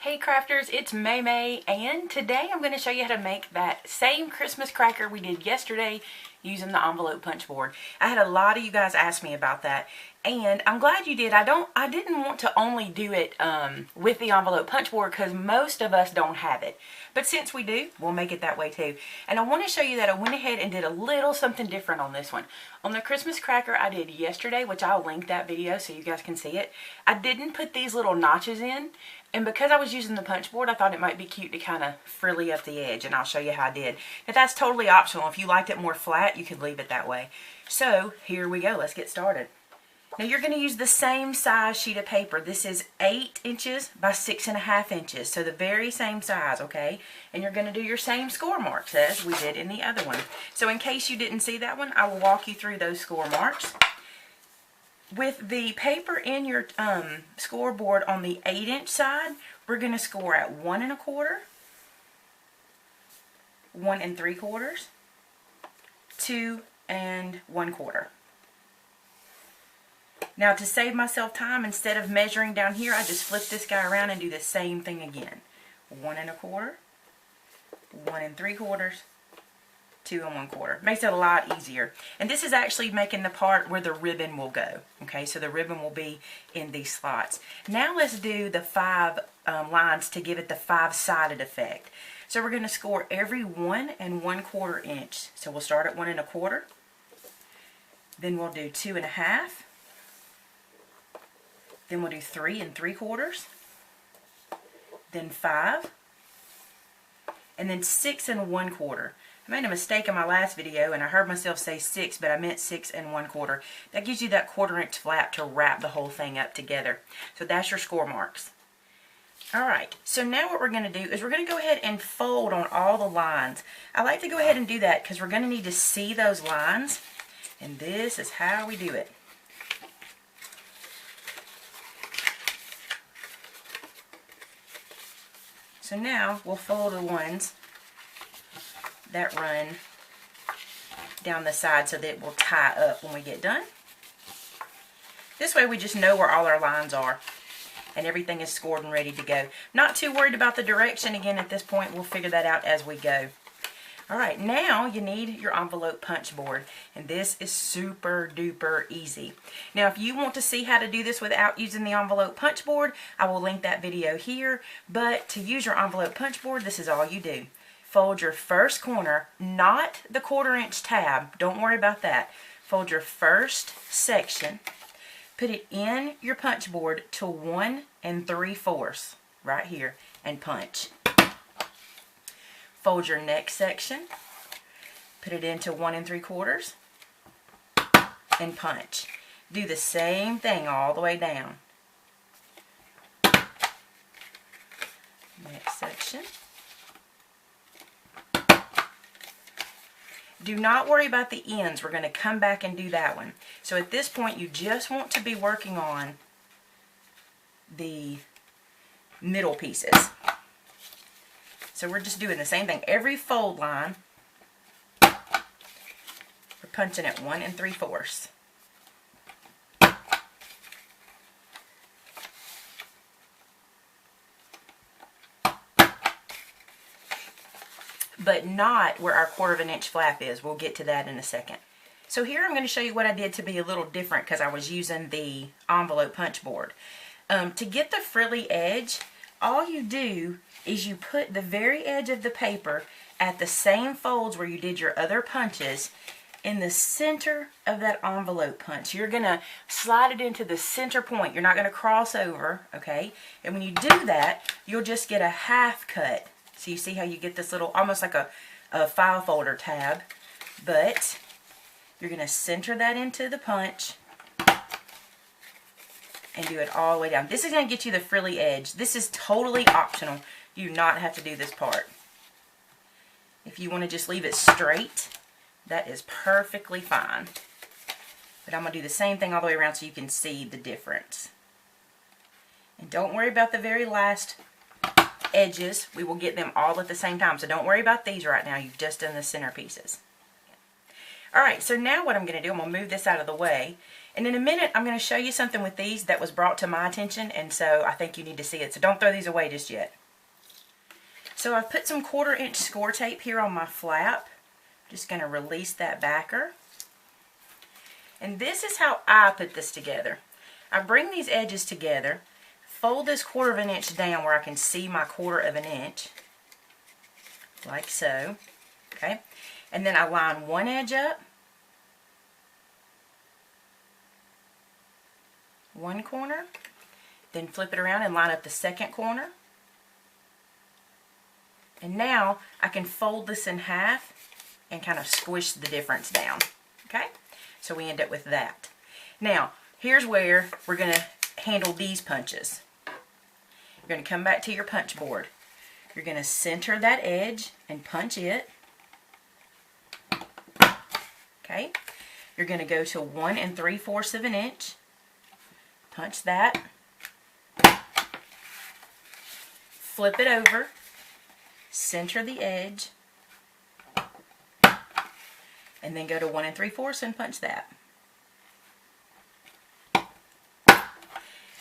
Hey crafters, it's Maymay, and today I'm going to show you how to make that same Christmas cracker we did yesterday using the envelope punch board. I had a lot of you guys ask me about that, and I'm glad you did. I didn't want to only do it with the envelope punch board because most of us don't have it. But since we do, we'll make it that way too. And I want to show you that I went ahead and did a little something different on this one. On the Christmas cracker I did yesterday, which I'll link that video so you guys can see it, I didn't put these little notches in. And because I was using the punch board, I thought it might be cute to kind of frilly up the edge, and I'll show you how I did. Now that's totally optional. If you liked it more flat, you could leave it that way. So here we go. Let's get started. Now you're going to use the same size sheet of paper. This is 8 inches by 6.5 inches. So the very same size, okay? And you're going to do your same score marks as we did in the other one. So in case you didn't see that one, I will walk you through those score marks. With the paper in your scoreboard on the 8-inch side, we're going to score at 1 1/4, 1 3/4, 2 1/4. Now to save myself time, instead of measuring down here, I just flip this guy around and do the same thing again. 1 1/4, 1 3/4, 2 1/4. Makes it a lot easier. And this is actually making the part where the ribbon will go. Okay, so the ribbon will be in these slots. Now let's do the 5 lines to give it the 5-sided effect. So we're going to score every 1 1/4 inch. So we'll start at 1 1/4. Then we'll do 2 1/2. Then we'll do 3 3/4. Then 5. And then 6 1/4. I made a mistake in my last video and I heard myself say 6, but I meant 6 1/4. That gives you that 1/4 inch flap to wrap the whole thing up together. So that's your score marks. Alright, so now what we're going to do is we're going to go ahead and fold on all the lines. I like to go ahead and do that because we're going to need to see those lines. And this is how we do it. So now we'll fold the ones that run down the side so that it will tie up when we get done. This way we just know where all our lines are and everything is scored and ready to go. Not too worried about the direction. Again, at this point we'll figure that out as we go. Alright, now you need your envelope punch board, and this is super duper easy. Now if you want to see how to do this without using the envelope punch board, I will link that video here, but to use your envelope punch board, this is all you do. Fold your first corner, not the 1/4 inch tab, don't worry about that. Fold your first section, put it in your punch board to 1 3/4 right here, and punch. Fold your next section, put it into 1 3/4, and punch. Do the same thing all the way down. Next section. Do not worry about the ends. We're going to come back and do that one. So at this point, you just want to be working on the middle pieces. So we're just doing the same thing. Every fold line, we're punching at 1 3/4. But not where our 1/4 inch flap is. We'll get to that in a second. So here I'm going to show you what I did to be a little different because I was using the envelope punch board. To get the frilly edge, all you do is you put the very edge of the paper at the same folds where you did your other punches in the center of that envelope punch. You're going to slide it into the center point. You're not going to cross over, okay? And when you do that, you'll just get a half cut. So you see how you get this little, almost like a file folder tab, but you're going to center that into the punch and do it all the way down. This is going to get you the frilly edge. This is totally optional. You do not have to do this part. If you want to just leave it straight, that is perfectly fine. But I'm going to do the same thing all the way around so you can see the difference. And don't worry about the very last edges. We will get them all at the same time. So don't worry about these right now. You've just done the center pieces. Alright, so now what I'm going to do, I'm going to move this out of the way. And in a minute, I'm going to show you something with these that was brought to my attention, and so I think you need to see it. So don't throw these away just yet. So I've put some 1/4 inch score tape here on my flap. Just going to release that backer. And this is how I put this together. I bring these edges together, fold this 1/4 inch down where I can see my 1/4 inch, like so. Okay, and then I line one edge up, one corner, then flip it around and line up the second corner. And now I can fold this in half and kind of squish the difference down. Okay, so we end up with that. Now, here's where we're going to handle these punches. You're going to come back to your punch board. You're going to center that edge and punch it. Okay, you're going to go to 1 3/4 inch. Punch that. Flip it over. Center the edge. And then go to 1 3/4 and punch that.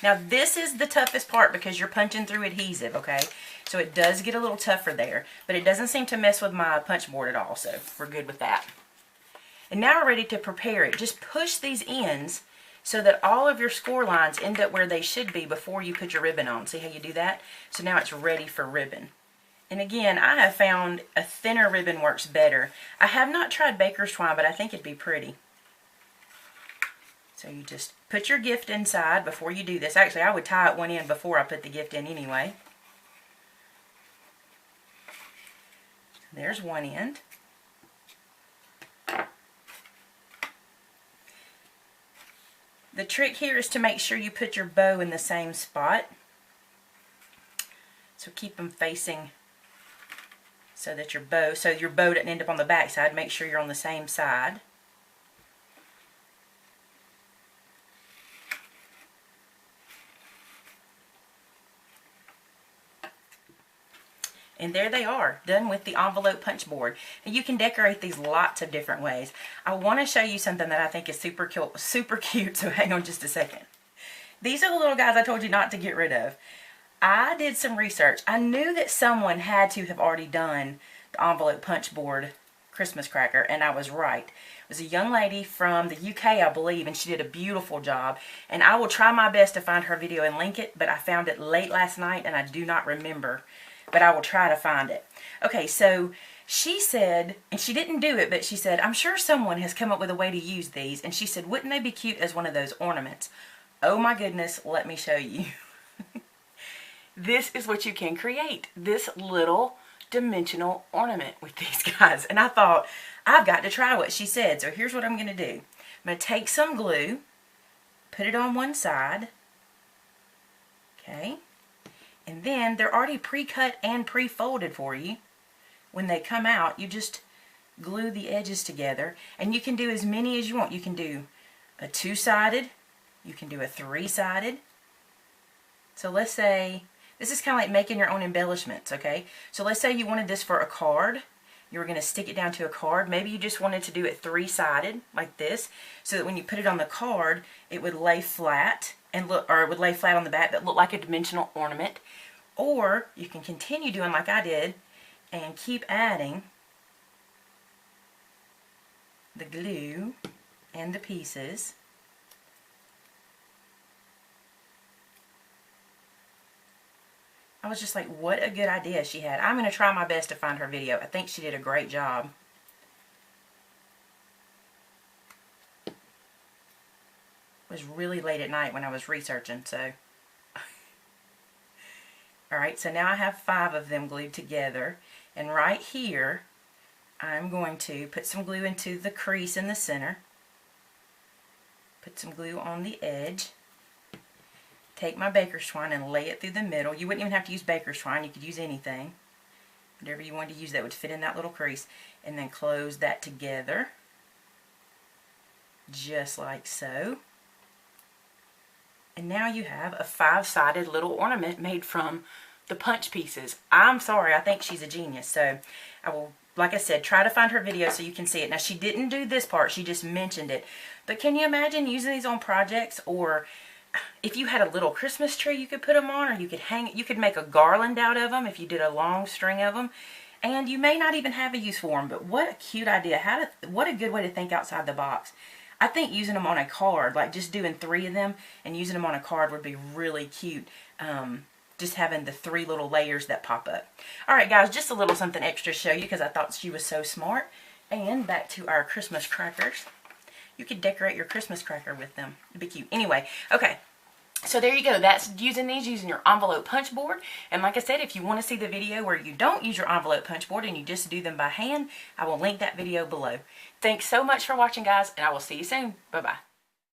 Now this is the toughest part because you're punching through adhesive, okay? So it does get a little tougher there, but it doesn't seem to mess with my punch board at all, so we're good with that. And now we're ready to prepare it. Just push these ends so that all of your score lines end up where they should be before you put your ribbon on. See how you do that? So now it's ready for ribbon. And again, I have found a thinner ribbon works better. I have not tried baker's twine, but I think it'd be pretty. So you just put your gift inside before you do this. Actually, I would tie it one end before I put the gift in anyway. There's one end. The trick here is to make sure you put your bow in the same spot. So keep them facing so that your bow doesn't end up on the back side. Make sure you're on the same side. And there they are, done with the envelope punch board. And you can decorate these lots of different ways. I want to show you something that I think is super cute, so hang on just a second. These are the little guys I told you not to get rid of. I did some research. I knew that someone had to have already done the envelope punch board Christmas cracker, and I was right. It was a young lady from the UK, I believe, and she did a beautiful job. And I will try my best to find her video and link it, but I found it late last night and I do not remember. But I will try to find it. Okay, so she said, and she didn't do it, but she said, I'm sure someone has come up with a way to use these. And she said, wouldn't they be cute as one of those ornaments? Oh my goodness, let me show you. This is what you can create. This little dimensional ornament with these guys. And I thought, I've got to try what she said. So here's what I'm going to do. I'm going to take some glue, put it on one side. Okay. And then they're already pre-cut and pre-folded for you. When they come out, you just glue the edges together. And you can do as many as you want. You can do a 2-sided. You can do a 3-sided. So let's say, this is kind of like making your own embellishments, okay? So let's say you wanted this for a card. You were going to stick it down to a card. Maybe you just wanted to do it 3-sided, like this, so that when you put it on the card, it would lay flat. And look, or it would lay flat on the back, but look like a dimensional ornament. Or you can continue doing like I did and keep adding the glue and the pieces. I was just like, what a good idea she had. I'm going to try my best to find her video. I think she did a great job. It was really late at night when I was researching, so. Alright, so now I have 5 of them glued together. And right here, I'm going to put some glue into the crease in the center. Put some glue on the edge. Take my baker's twine and lay it through the middle. You wouldn't even have to use baker's twine. You could use anything. Whatever you wanted to use that would fit in that little crease. And then close that together. Just like so. And now you have a 5-sided little ornament made from the punch pieces. I'm sorry, I think she's a genius. So I will, like I said, try to find her video so you can see it. Now she didn't do this part, she just mentioned it. But can you imagine using these on projects? Or if you had a little Christmas tree you could put them on, or you could hang, you could make a garland out of them if you did a long string of them. And you may not even have a use for them, but what a cute idea. What a good way to think outside the box. I think using them on a card, like just doing 3 of them and using them on a card would be really cute. Just having the 3 little layers that pop up. Alright guys, just a little something extra to show you because I thought she was so smart. And back to our Christmas crackers. You could decorate your Christmas cracker with them. It'd be cute. Anyway, okay. So there you go. That's using your envelope punch board. And like I said, if you want to see the video where you don't use your envelope punch board and you just do them by hand, I will link that video below. Thanks so much for watching, guys, and I will see you soon. Bye-bye.